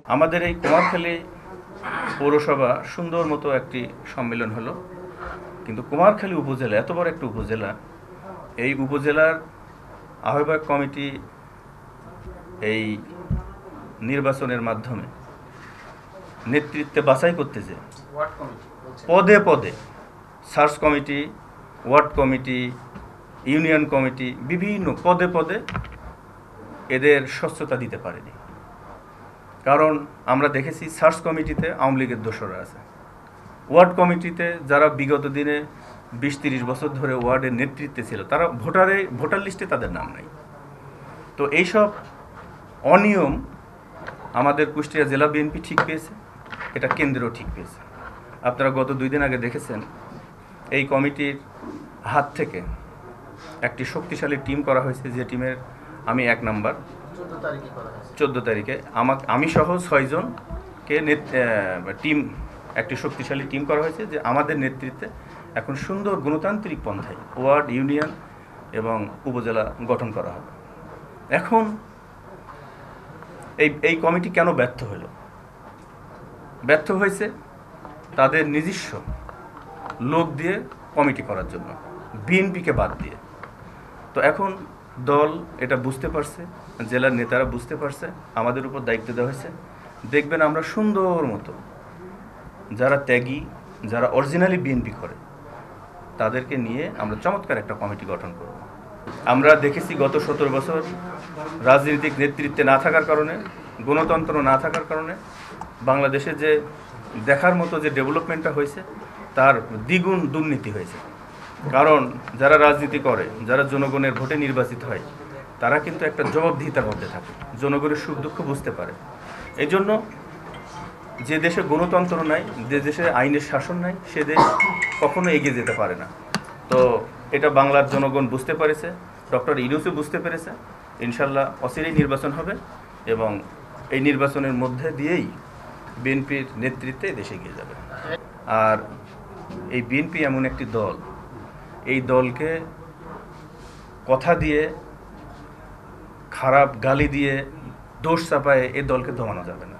আমাদের এই কুমারখালী পৌরসভা সুন্দর মতো একটি সম্মেলন হলো, কিন্তু কুমারখালী উপজেলা এত বড় একটা উপজেলা, এই উপজেলার আহ্বায়ক কমিটি এই নির্বাচনের মাধ্যমে নেতৃত্বে বাছাই করতেছে পদে পদে search committee, word committee, union committee, বিভিন্ন পদে পদে এদের স্বচ্ছতা দিতে পারেনি। কারণ আমরা দেখেছি সার্চ কমিটিতে আওয়ামী লীগের দোসররা আছে, ওয়ার্ড কমিটিতে যারা বিগত দিনে 20-30 বছর ধরে ওয়ার্ডের নেতৃত্বে ছিল তারা ভোটার লিস্টে তাদের নাম নাই। তো এইসব অনিয়ম আমাদের কুষ্টিয়া জেলা বিএনপি ঠিক পেয়েছে, এটা কেন্দ্রও ঠিক পেয়েছে। আপনারা গত 2 দিন আগে দেখেছেন এই কমিটির হাত থেকে একটি শক্তিশালী টিম করা হয়েছে, যে টিমের আমি 1 নাম্বার। 14 তারিখে আমি সহ 6 জনকে টিম, একটি শক্তিশালী টিম করা হয়েছে, যে আমাদের নেতৃত্বে এখন সুন্দর গণতান্ত্রিক পন্থায় ওয়ার্ড, ইউনিয়ন এবং উপজেলা গঠন করা হবে। এখন এই কমিটি কেন ব্যর্থ হলো? ব্যর্থ হয়েছে তাদের নিজস্ব লোক দিয়ে কমিটি করার জন্য, বিএনপিকে বাদ দিয়ে। তো এখন দল এটা বুঝতে পারছে, জেলার নেতারা বুঝতে পারছে, আমাদের উপর দায়িত্ব দেওয়া হয়েছে। দেখবেন আমরা সুন্দর মতো যারা ত্যাগী, যারা অরিজিনালি বিএনপি করে তাদেরকে নিয়ে আমরা চমৎকার একটা কমিটি গঠন করব। আমরা দেখেছি গত 17 বছর রাজনৈতিক নেতৃত্বে না থাকার কারণে, গণতন্ত্র না থাকার কারণে বাংলাদেশে যে দেখার মতো যে ডেভেলপমেন্টটা হয়েছে তার দ্বিগুণ দুর্নীতি হয়েছে। কারণ যারা রাজনীতি করে, যারা জনগণের ভোটে নির্বাচিত হয়, তারা কিন্তু একটা জবাবদিহিতার মধ্যে থাকে, জনগণের সুখ দুঃখ বুঝতে পারে। এই জন্য যে দেশে গণতন্ত্র নাই, যে দেশে আইনের শাসন নাই, সে দেশ কখনো এগিয়ে যেতে পারে না। তো এটা বাংলার জনগণ বুঝতে পেরেছে, ডক্টর ইউনূসও বুঝতে পেরেছে। ইনশাল্লাহ অচিরেই নির্বাচন হবে এবং এই নির্বাচনের মধ্যে দিয়েই বিএনপির নেতৃত্বে দেশে এগিয়ে যাবে। আর এই বিএনপি এমন একটি দল, এই দলকে কথা দিয়ে, খারাপ গালি দিয়ে, দোষ চাপায়ে এই দলকে দমানো যাবে না।